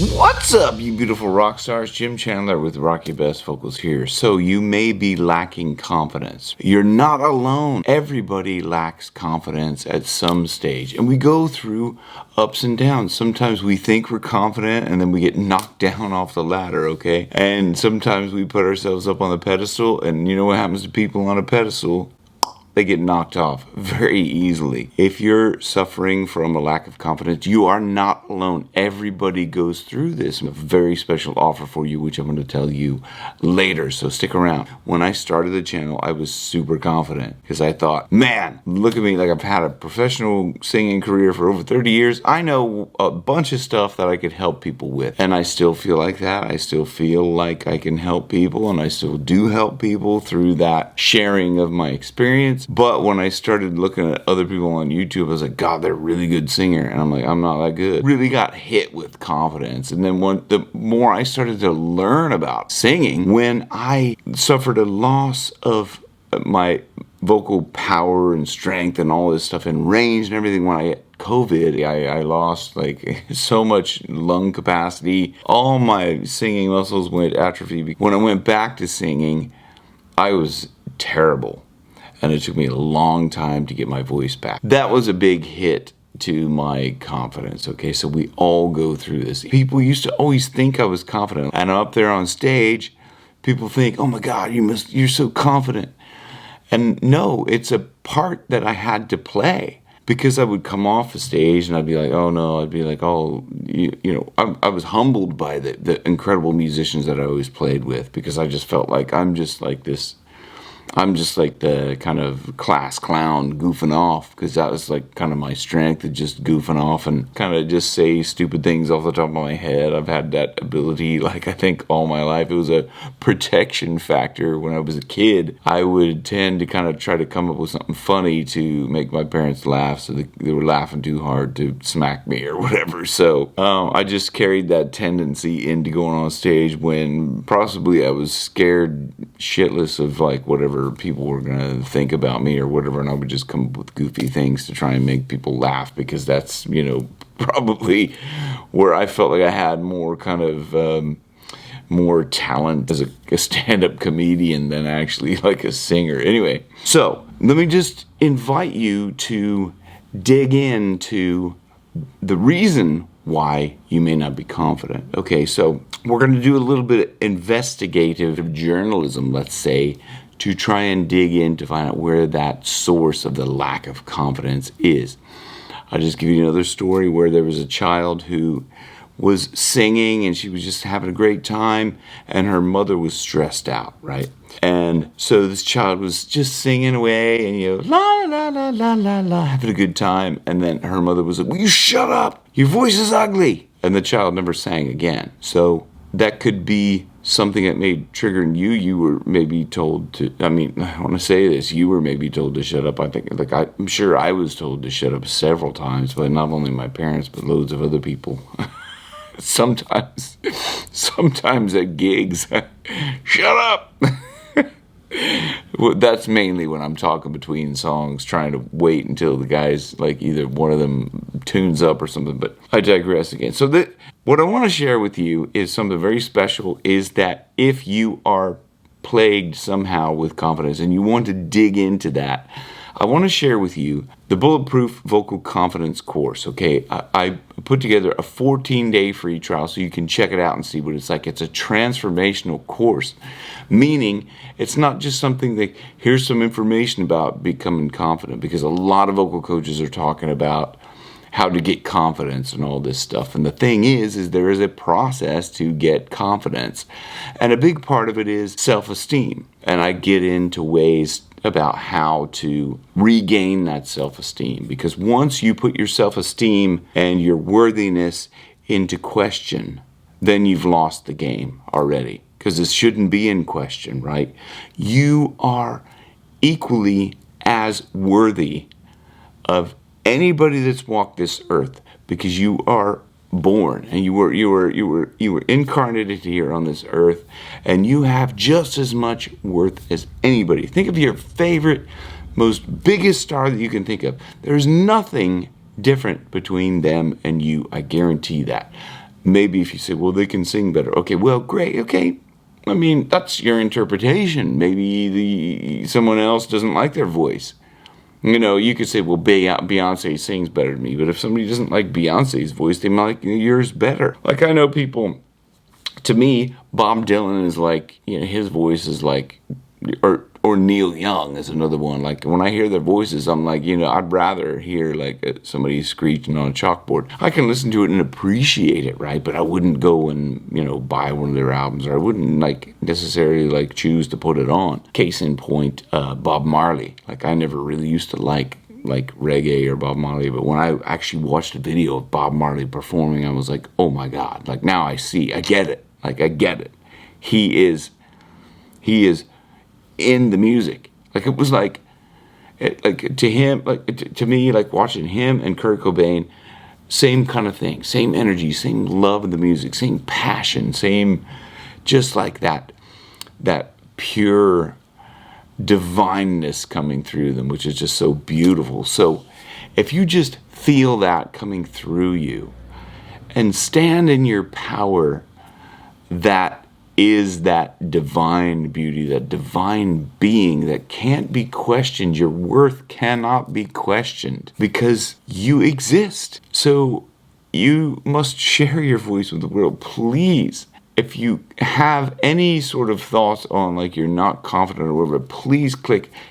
What's up, you beautiful rock stars? Jim Chandler with Rock Your Best Vocals here. So you may be lacking confidence. You're not alone. Everybody lacks confidence at some stage. And we go through ups and downs. Sometimes we think we're confident and then we get knocked down off the ladder, okay? And sometimes we put ourselves up on the pedestal, and you know what happens to people on a pedestal? They get knocked off very easily. If you're suffering from a lack of confidence, you are not alone. Everybody goes through this. I have a very special offer for you, which I'm going to tell you later, so stick around. When I started the channel, I was super confident because I thought, man, look at me, like I've had a professional singing career for over 30 years. I know a bunch of stuff that I could help people with, and I still feel like that. I still feel like I can help people, and I still do help people through that sharing of my experience. But when I started looking at other people on YouTube, I was like, God, they're a really good singer. And I'm like, I'm not that good. Really got hit with confidence. And then the more I started to learn about singing, when I suffered a loss of my vocal power and strength and all this stuff and range and everything, when I had COVID, I lost like so much lung capacity. All my singing muscles went atrophy. When I went back to singing, I was terrible. And it took me a long time to get my voice back. That was a big hit to my confidence, okay? So we all go through this. People used to always think I was confident. And I'm up there on stage, people think, oh my God, you're so confident. And no, it's a part that I had to play. Because I would come off the stage and I'd be like, oh no, I'd be like, oh, you know, I was humbled by the incredible musicians that I always played with, because I just felt like I'm just like the kind of class clown goofing off, because that was like kind of my strength, of just goofing off and kind of just say stupid things off the top of my head. I've had that ability, like, I think all my life. It was a protection factor. When I was a kid, I would tend to kind of try to come up with something funny to make my parents laugh, so they were laughing too hard to smack me or whatever. So I just carried that tendency into going on stage when possibly I was scared shitless of like whatever people were gonna think about me or whatever, and I would just come up with goofy things to try and make people laugh, because that's, you know, probably where I felt like I had more kind of more talent as a stand-up comedian than actually like a singer. Anyway, so let me just invite you to dig into the reason why you may not be confident. Okay, so we're going to do a little bit of investigative journalism, let's say, to try and dig in to find out where that source of the lack of confidence is. I'll just give you another story where there was a child who was singing and she was just having a great time, and her mother was stressed out, right? And so this child was just singing away and, you know, la la la la la la, having a good time. And then her mother was like, will you shut up? Your voice is ugly. And the child never sang again. So that could be something that may trigger in you. You were maybe told to, I want to say this, you were maybe told to shut up. I think, like, I'm sure I was told to shut up several times by not only my parents, but loads of other people. Sometimes at gigs, shut up. Well, that's mainly when I'm talking between songs, trying to wait until the guys, like, either one of them tunes up or something, but I digress again. So what I want to share with you is something very special, is that if you are plagued somehow with confidence and you want to dig into that, I want to share with you the Bulletproof Vocal Confidence course, okay? I put together a 14-day free trial so you can check it out and see what it's like. It's a transformational course, meaning it's not just something that, here's some information about becoming confident, because a lot of vocal coaches are talking about how to get confidence and all this stuff. And the thing is there is a process to get confidence. And a big part of it is self-esteem. And I get into ways about how to regain that self-esteem, because once you put your self-esteem and your worthiness into question, then you've lost the game already, because this shouldn't be in question, right? You are equally as worthy of anybody that's walked this earth, because you are born and you were incarnated here on this earth, and you have just as much worth as anybody. Think of your favorite, most biggest star that you can think of. There's nothing different between them and you. I guarantee that. maybe if you say, well, they can sing better. Okay, well, great. Okay. I mean, that's your interpretation. Maybe someone else doesn't like their voice. You know, you could say, well, Beyonce sings better than me. But if somebody doesn't like Beyonce's voice, they might like yours better. Like, I know people, to me, Bob Dylan is like, you know, his voice is like, or Neil Young is another one. Like, when I hear their voices, I'm like, you know, I'd rather hear like somebody screeching on a chalkboard. I can listen to it and appreciate it, right? But I wouldn't go and, you know, buy one of their albums, or I wouldn't like necessarily like choose to put it on. Case in point, Bob Marley. Like, I never really used to like reggae or Bob Marley, but when I actually watched a video of Bob Marley performing, I was like, oh my God, like now I see, I get it. Like, I get it. He is in the music. Like, it was like to him, like to me, like watching him and Kurt Cobain, same kind of thing, same energy, same love of the music, same passion, same, just like that pure divineness coming through them, which is just so beautiful. So if you just feel that coming through you and stand in your power, that is that divine beauty, that divine being that can't be questioned. Your worth cannot be questioned because you exist. So you must share your voice with the world. Please, if you have any sort of thoughts on like you're not confident or whatever, please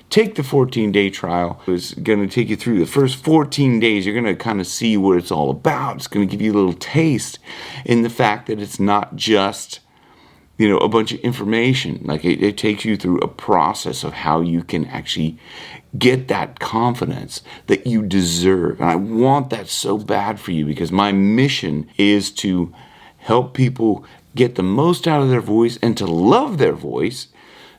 take the 14-day trial. It's going to take you through the first 14 days. You're going to kind of see what it's all about. It's going to give you a little taste in the fact that it's not just, you know, a bunch of information. Like, it takes you through a process of how you can actually get that confidence that you deserve. And I want that so bad for you, because my mission is to help people get the most out of their voice and to love their voice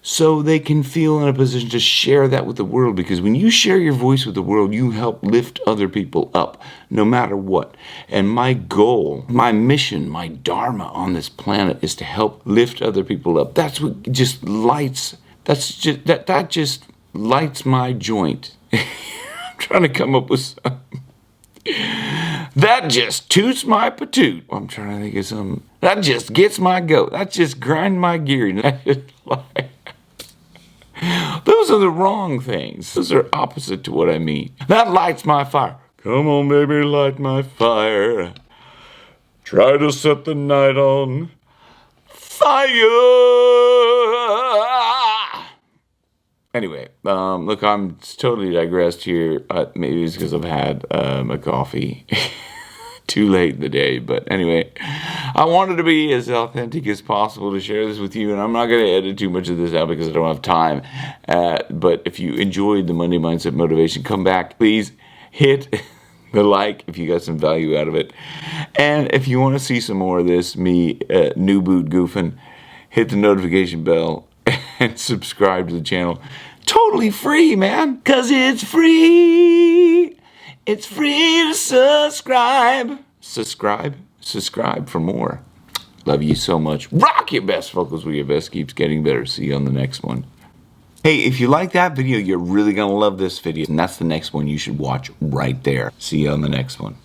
so they can feel in a position to share that with the world. Because when you share your voice with the world, you help lift other people up, no matter what. And my goal, my mission, my dharma on this planet is to help lift other people up. That's what just lights, that just lights my joint. I'm trying to come up with something. That just toots my patoot. I'm trying to think of something. That just gets my goat. That just grind my gears. Those are the wrong things. Those are opposite to what I mean. That lights my fire. Come on, baby, light my fire. Try to set the night on fire. Anyway, look, I'm totally digressed here. Maybe it's because I've had a coffee too late in the day. But anyway, I wanted to be as authentic as possible to share this with you. And I'm not going to edit too much of this out because I don't have time. But if you enjoyed the Monday Mindset Motivation, come back. Please hit the like if you got some value out of it. And if you want to see some more of this, me, new boot goofing, hit the notification bell and subscribe to the channel. Totally free, man. Because it's free. It's free to subscribe. Subscribe for more. Love you so much. Rock your best, vocals where your best keeps getting better. See you on the next one. Hey, if you like that video, you're really going to love this video. And that's the next one you should watch right there. See you on the next one.